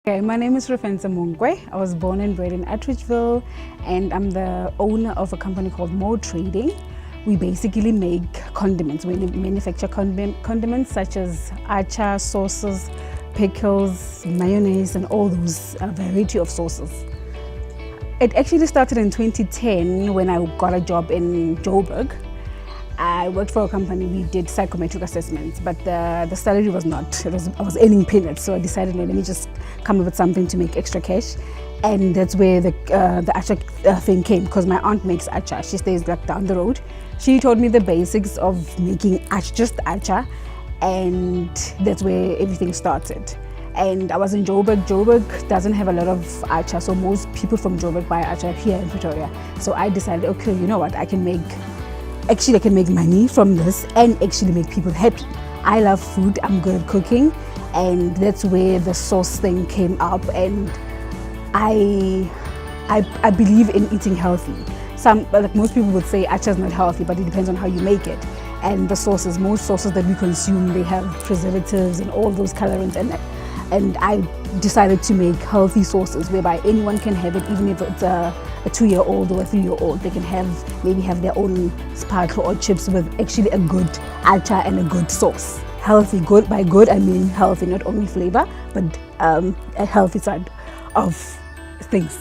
Okay, my name is Refentse Monkoe. I was born and bred in Atteridgeville, and I'm the owner of a company called Mo Trading. We basically make condiments. We manufacture condiments such as achar, sauces, pickles, mayonnaise, and all those variety of sauces. It actually started in 2010 when I got a job in Joburg. I worked for a company. We did psychometric assessments, but the salary was not. I was earning peanuts, so I decided, no, let me just come up with something to make extra cash, and that's where the achar thing came. Because my aunt makes achar. She stays like down the road. She taught me the basics of making just achar, and that's where everything started. And I was in Joburg. Joburg doesn't have a lot of achar, so most people from Joburg buy achar here in Pretoria. So I decided, okay, you know what, I can make money from this and actually make people happy. I love food, I'm good at cooking, and that's where the sauce thing came up. And I believe in eating healthy. Like most people would say achar is not healthy, but it depends on how you make it. And the sauces, most sauces that we consume, they have preservatives and all those colorants, and I decided to make healthy sauces whereby anyone can have it, even if it's a 2-year-old or a 3-year-old. They can maybe have their own sparkle or chips with actually a good achar and a good sauce. Healthy, good, by good I mean healthy, not only flavor, but a healthy side of things.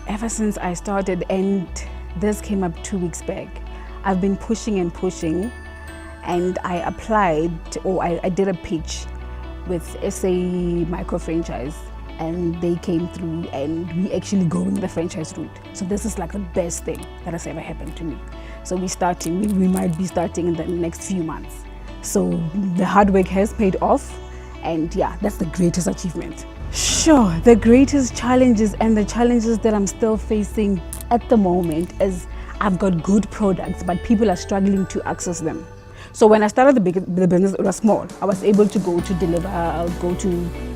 Ever since I started, and this came up 2 weeks back, I've been pushing and pushing, and I applied, or I did a pitch with SA Micro Franchise, and they came through, and we actually go in the franchise route. So this is like the best thing that has ever happened to me. So we might be starting in the next few months. So the hard work has paid off, and yeah, that's the greatest achievement. Sure, the greatest challenges and the challenges that I'm still facing at the moment is I've got good products, but people are struggling to access them. So when I started the business, it was small. I was able to go to deliver. I'll go to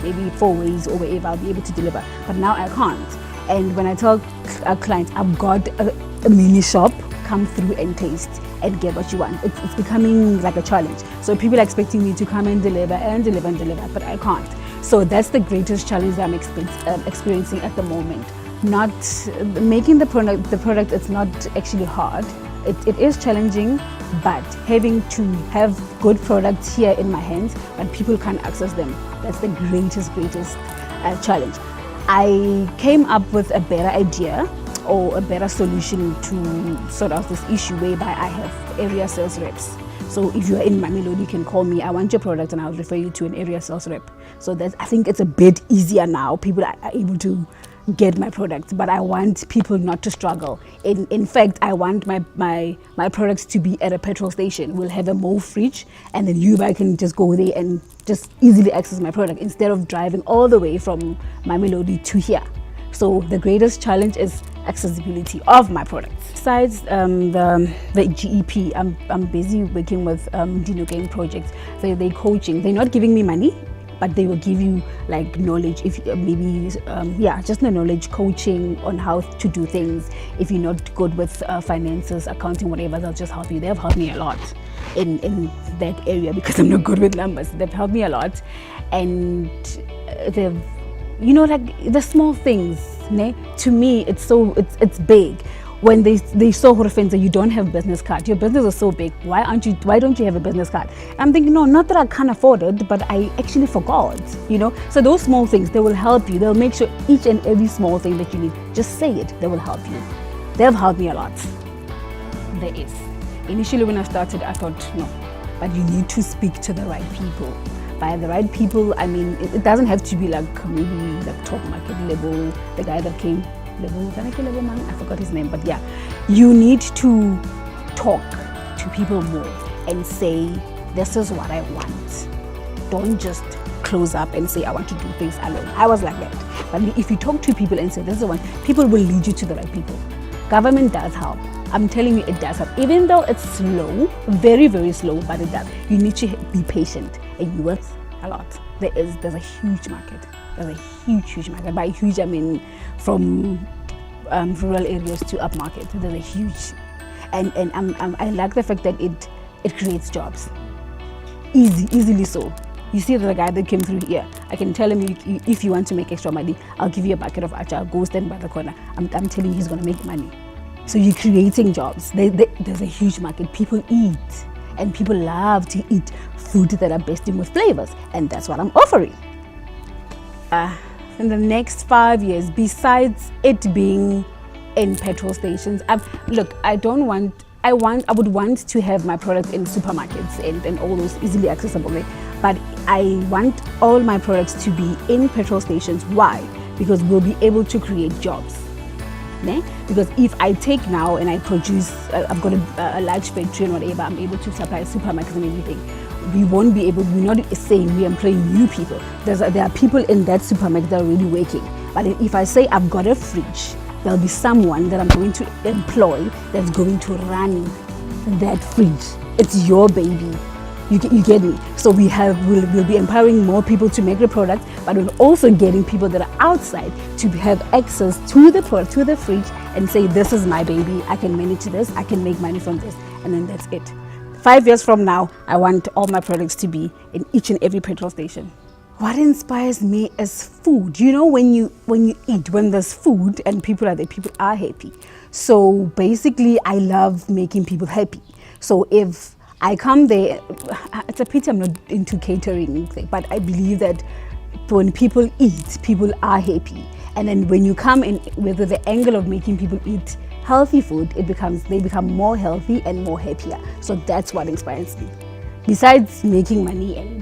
maybe 4 ways or wherever I'll be able to deliver. But now I can't. And when I tell our clients, I've got a mini shop, come through and taste and get what you want. It's becoming like a challenge. So people are expecting me to come and deliver, but I can't. So that's the greatest challenge that I'm experiencing at the moment. Not making the product, it's not actually hard. It is challenging, but having to have good products here in my hands, but people can't access them, that's the greatest challenge. I came up with a better idea or a better solution to sort out this issue whereby I have area sales reps. So if you're in Mamelodi, you can call me, I want your product, and I'll refer you to an area sales rep. So I think it's a bit easier now. People are able to get my products, but I want people not to struggle. In fact, I want my products to be at a petrol station. We'll have a Mo fridge, and then you can just go there and just easily access my product instead of driving all the way from Mamelodi to here. So the greatest challenge is accessibility of my products. Besides the GEP, I'm busy working with Dino Game projects. So they're coaching. They're not giving me money, but they will give you like knowledge, if maybe just the knowledge, coaching on how to do things. If you're not good with finances, accounting, whatever, they'll just help you. They've helped me a lot in that area because I'm not good with numbers. They've helped me a lot, and they've, like the small things, to me it's big. When they saw Refentse, you don't have business card. Your business is so big. Why don't you have a business card? I'm thinking, no, not that I can't afford it, but I actually forgot. So those small things, they will help you. They'll make sure each and every small thing that you need, just say it. They will help you. They've helped me a lot. There is. Initially, when I started, I thought no, but you need to speak to the right people. By the right people, I mean it doesn't have to be like maybe like top market level. The guy that came. I forgot his name, but yeah, you need to talk to people more and say, this is what I want. Don't just close up and say, I want to do things alone. I was like that. But if you talk to people and say, this is the one, people will lead you to the right people. Government does help. I'm telling you, it does help. Even though it's slow, very, very slow, but it does. You need to be patient, and you work a lot. There's a huge market. There's a huge market. By huge, I mean from rural areas to upmarket. There's a huge, and I like the fact that it creates jobs, easily so. You see the guy that came through here, I can tell him, if you want to make extra money, I'll give you a bucket of acha, go stand by the corner. I'm telling you, he's going to make money. So you're creating jobs. There's a huge market. People eat, and people love to eat food that are bursting with flavors, and that's what I'm offering. In the next 5 years, besides it being in petrol stations, I would want to have my product in supermarkets and all those easily accessible there. But I want all my products to be in petrol stations. Why? Because we'll be able to create jobs. Because if I take now and I produce, I've got a large factory and whatever, I'm able to supply supermarkets and everything. We're not saying we're employing new people. There are people in that supermarket that are already working. But if I say I've got a fridge, there'll be someone that I'm going to employ that's going to run that fridge. It's your baby. You get me? So we'll be empowering more people to make the product, but we're also getting people that are outside to have access to the product, to the fridge, and say, this is my baby, I can manage this, I can make money from this, and then that's it. 5 years from now, I want all my products to be in each and every petrol station. What inspires me is food. You know, when you eat, when there's food and people are there, people are happy. So basically, I love making people happy. So if I come there, it's a pity I'm not into catering thing, but I believe that when people eat, people are happy. And then when you come in with the angle of making people eat healthy food, they become more healthy and more happier. So that's what inspires me. Besides making money and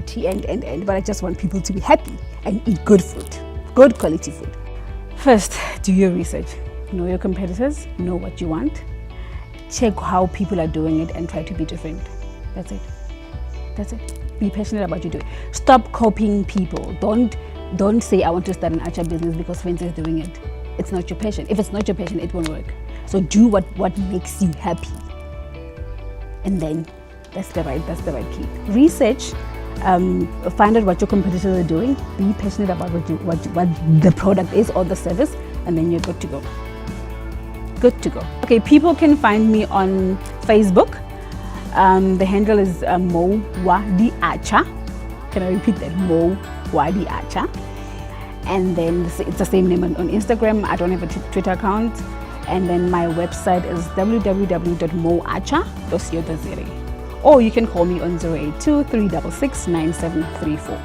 but I just want people to be happy and eat good food, good quality food. First, do your research. Know your competitors, know what you want. Check how people are doing it and try to be different. That's it. Be passionate about what you do. Stop copying people. Don't say I want to start an acha business because friends is doing it. It's not your passion. If it's not your passion, it won't work. So do what makes you happy. And then that's the right key. Research, find out what your competitors are doing. Be passionate about what the product is or the service, and then you're good to go. Good to go. Okay, people can find me on Facebook. The handle is Mo Wadi Acha. Can I repeat that? Mo Wadi Acha. And then it's the same name on Instagram. I don't have a Twitter account. And then my website is www.moacha.co.za. Or you can call me on 082 366 9734.